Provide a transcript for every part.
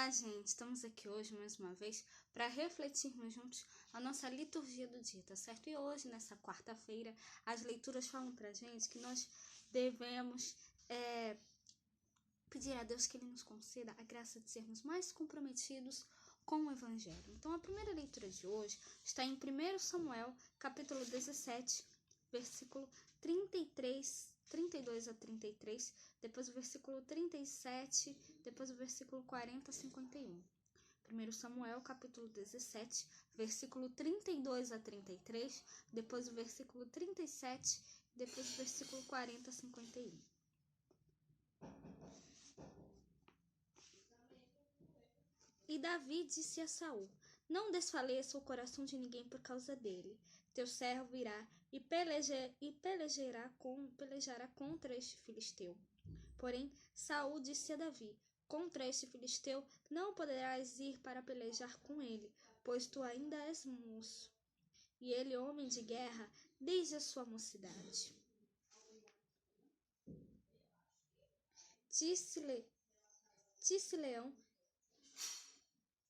Olá, gente! Estamos aqui hoje mais uma vez para refletirmos juntos a nossa liturgia do dia, tá certo? E hoje, nessa quarta-feira, as leituras falam pra gente que nós devemos pedir a Deus que Ele nos conceda a graça de sermos mais comprometidos com o Evangelho. Então, a primeira leitura de hoje está em 1 Samuel, capítulo 17, versículo 32 a 33, depois o versículo 37, depois o versículo 40 a 51. 1 Samuel, capítulo 17, versículo 32 a 33, depois o versículo 37, depois o versículo 40 a 51. E Davi disse a Saul: Não desfaleça o coração de ninguém por causa dele. Teu servo irá e pelejará contra este filisteu. Porém, Saul disse a Davi: Contra este filisteu não poderás ir para pelejar com ele, pois tu ainda és moço, e ele homem de guerra desde a sua mocidade.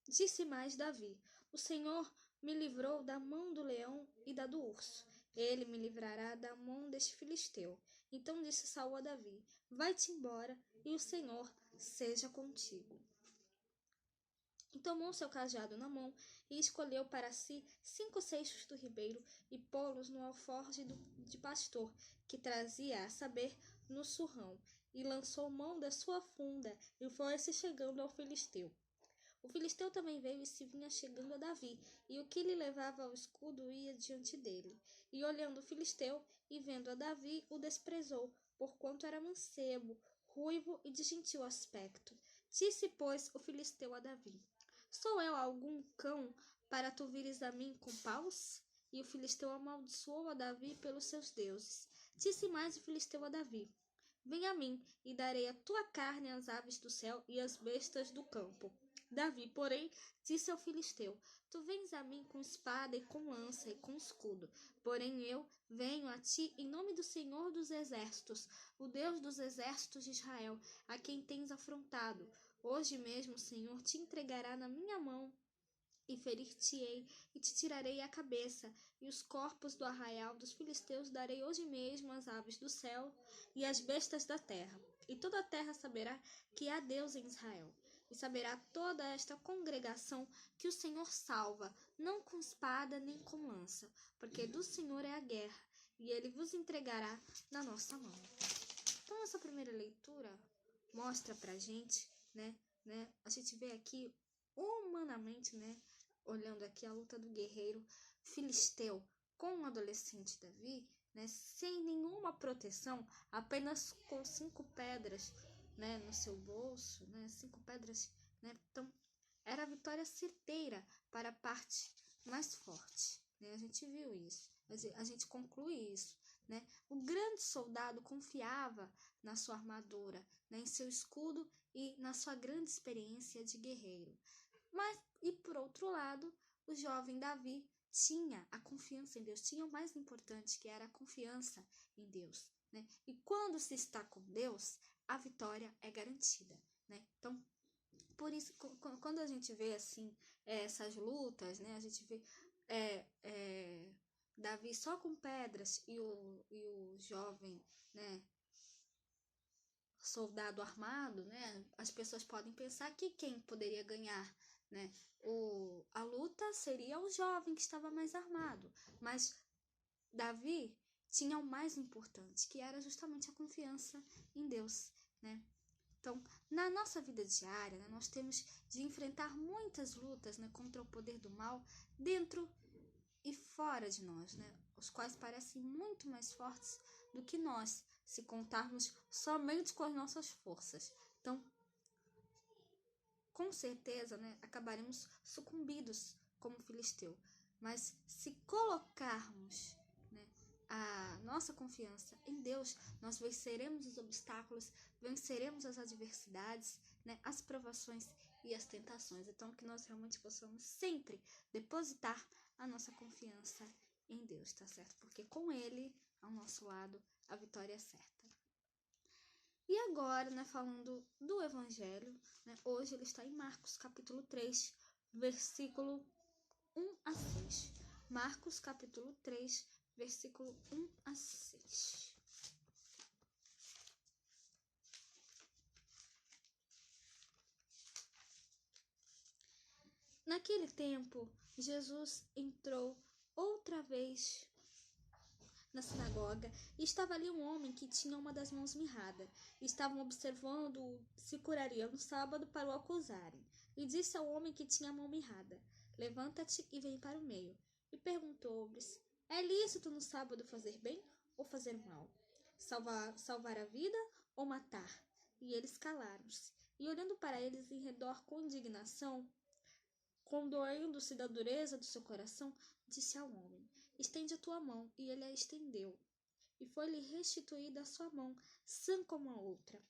Disse mais Davi: O Senhor me livrou da mão do leão e da do urso. Ele me livrará da mão deste filisteu. Então disse Saul a Davi: Vai-te embora, e o Senhor seja contigo. E tomou seu cajado na mão e escolheu para si 5 seixos do ribeiro e pô-los no alforje de pastor, que trazia, a saber, no surrão, e lançou mão da sua funda e foi-se chegando ao filisteu. O filisteu também veio e se vinha chegando a Davi, e o que lhe levava ao escudo ia diante dele. E olhando o filisteu, e vendo a Davi, o desprezou, porquanto era mancebo, ruivo e de gentil aspecto. Disse, pois, o filisteu a Davi: Sou eu algum cão, para tu vires a mim com paus? E o filisteu amaldiçoou a Davi pelos seus deuses. Disse mais o filisteu a Davi: Vem a mim, e darei a tua carne às aves do céu e às bestas do campo. Davi, porém, disse ao filisteu: Tu vens a mim com espada e com lança e com escudo, porém eu venho a ti em nome do Senhor dos exércitos, o Deus dos exércitos de Israel, a quem tens afrontado. Hoje mesmo o Senhor te entregará na minha mão, e ferir-te-ei, e te tirarei a cabeça, e os corpos do arraial dos filisteus darei hoje mesmo às aves do céu e às bestas da terra. E toda a terra saberá que há Deus em Israel. E saberá toda esta congregação que o Senhor salva, não com espada nem com lança, porque do Senhor é a guerra, e ele vos entregará na nossa mão. Então, essa primeira leitura mostra pra gente, a gente vê aqui humanamente, olhando aqui a luta do guerreiro filisteu com o adolescente Davi, sem nenhuma proteção, apenas com 5 pedras, no seu bolso, 5 pedras, Então, era a vitória certeira para a parte mais forte, A gente viu isso, a gente conclui isso, O grande soldado confiava na sua armadura, em seu escudo e na sua grande experiência de guerreiro. E por outro lado, o jovem Davi tinha a confiança em Deus, tinha o mais importante, que era a confiança em Deus, E quando se está com Deus, a vitória é garantida, Então, por isso, quando a gente vê assim essas lutas, a gente vê Davi só com pedras e o jovem, soldado armado, as pessoas podem pensar que quem poderia ganhar, a luta seria o jovem que estava mais armado, mas Davi tinha o mais importante, que era justamente a confiança em Deus, Então, na nossa vida diária, nós temos de enfrentar muitas lutas, contra o poder do mal, dentro e fora de nós, os quais parecem muito mais fortes do que nós, se contarmos somente com as nossas forças. Então, com certeza, acabaremos sucumbidos como filisteu. Mas se colocarmos, a nossa confiança em Deus, nós venceremos os obstáculos, venceremos as adversidades, as provações e as tentações. Então, que nós realmente possamos sempre depositar a nossa confiança em Deus, tá certo? Porque com Ele, ao nosso lado, a vitória é certa. E agora, né, falando do Evangelho, né, hoje ele está em Marcos, capítulo 3, versículo 1 a 6. Marcos, capítulo 3, versículo 1 a 6. Naquele tempo, Jesus entrou outra vez na sinagoga e estava ali um homem que tinha uma das mãos mirrada. Estavam observando se curaria no sábado para o acusarem. E disse ao homem que tinha a mão mirrada: Levanta-te e vem para o meio. E perguntou-lhes: É lícito no sábado fazer bem ou fazer mal? Salvar a vida ou matar? E eles calaram-se. E olhando para eles em redor com indignação, condoendo-se da dureza do seu coração, disse ao homem: Estende a tua mão. E ele a estendeu. E foi-lhe restituída a sua mão, sã como a outra.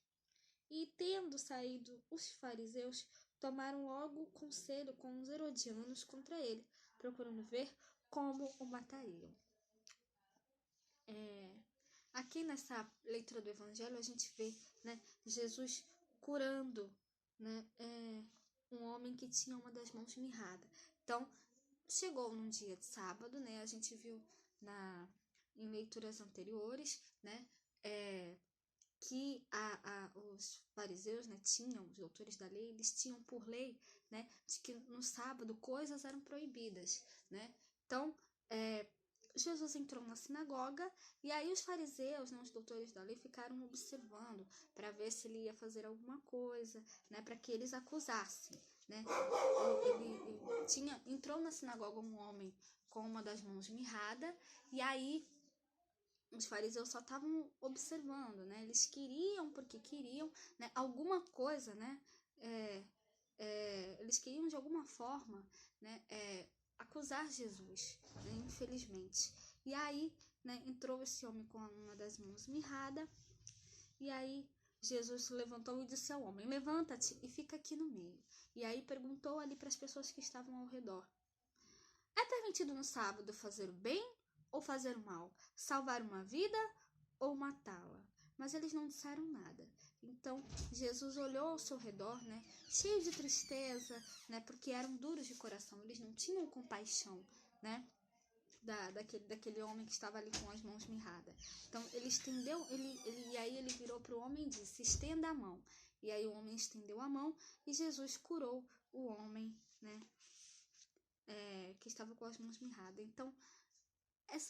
E, tendo saído os fariseus, tomaram logo conselho com os herodianos contra ele, procurando ver como o matariam. Aqui nessa leitura do Evangelho a gente vê, né, Jesus curando, né, um homem que tinha uma das mãos mirrada. Então, chegou num dia de sábado, né, a gente viu em leituras anteriores, né, que os fariseus, né, os doutores da lei, eles tinham por lei, né, de que no sábado coisas eram proibidas, né. Então, Jesus entrou na sinagoga e aí os fariseus, né, os doutores da lei, ficaram observando para ver se ele ia fazer alguma coisa, né, para que eles acusassem, né. Entrou na sinagoga um homem com uma das mãos mirrada e aí os fariseus só estavam observando, né? Eles queriam, porque queriam, né, alguma coisa, né? Eles queriam de alguma forma, né, acusar Jesus, né, infelizmente. E aí, né, entrou esse homem com uma das mãos mirrada, e aí Jesus levantou e disse ao homem: Levanta-te e fica aqui no meio. E aí perguntou ali para as pessoas que estavam ao redor: É permitido no sábado fazer o bem ou fazer o mal? Salvar uma vida ou matá-la? Mas eles não disseram nada. Então Jesus olhou ao seu redor, né, cheio de tristeza, né, porque eram duros de coração, eles não tinham compaixão, né, daquele homem que estava ali com as mãos mirradas. Então ele estendeu, e aí ele virou para o homem e disse: Estenda a mão. E aí o homem estendeu a mão e Jesus curou o homem, né, que estava com as mãos mirradas. Então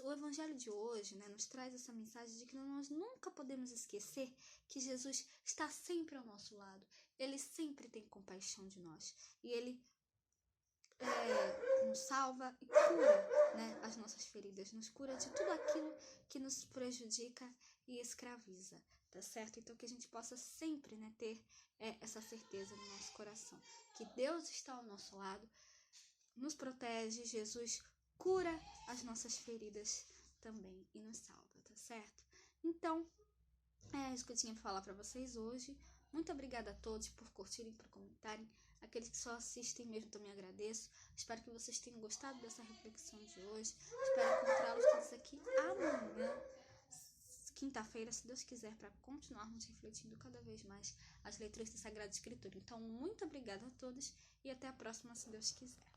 o evangelho de hoje, né, nos traz essa mensagem de que nós nunca podemos esquecer que Jesus está sempre ao nosso lado. Ele sempre tem compaixão de nós. E ele nos salva e cura, né, as nossas feridas. Nos cura de tudo aquilo que nos prejudica e escraviza. Tá certo? Então que a gente possa sempre, né, ter essa certeza no nosso coração. Que Deus está ao nosso lado, nos protege, Jesus cura as nossas feridas também e nos salva, tá certo? Então, é isso que eu tinha para falar para vocês hoje. Muito obrigada a todos por curtirem, por comentarem. Aqueles que só assistem mesmo também agradeço. Espero que vocês tenham gostado dessa reflexão de hoje. Espero encontrá-los todos aqui amanhã, quinta-feira, se Deus quiser, para continuarmos refletindo cada vez mais as leituras da Sagrada Escritura. Então, muito obrigada a todos e até a próxima, se Deus quiser.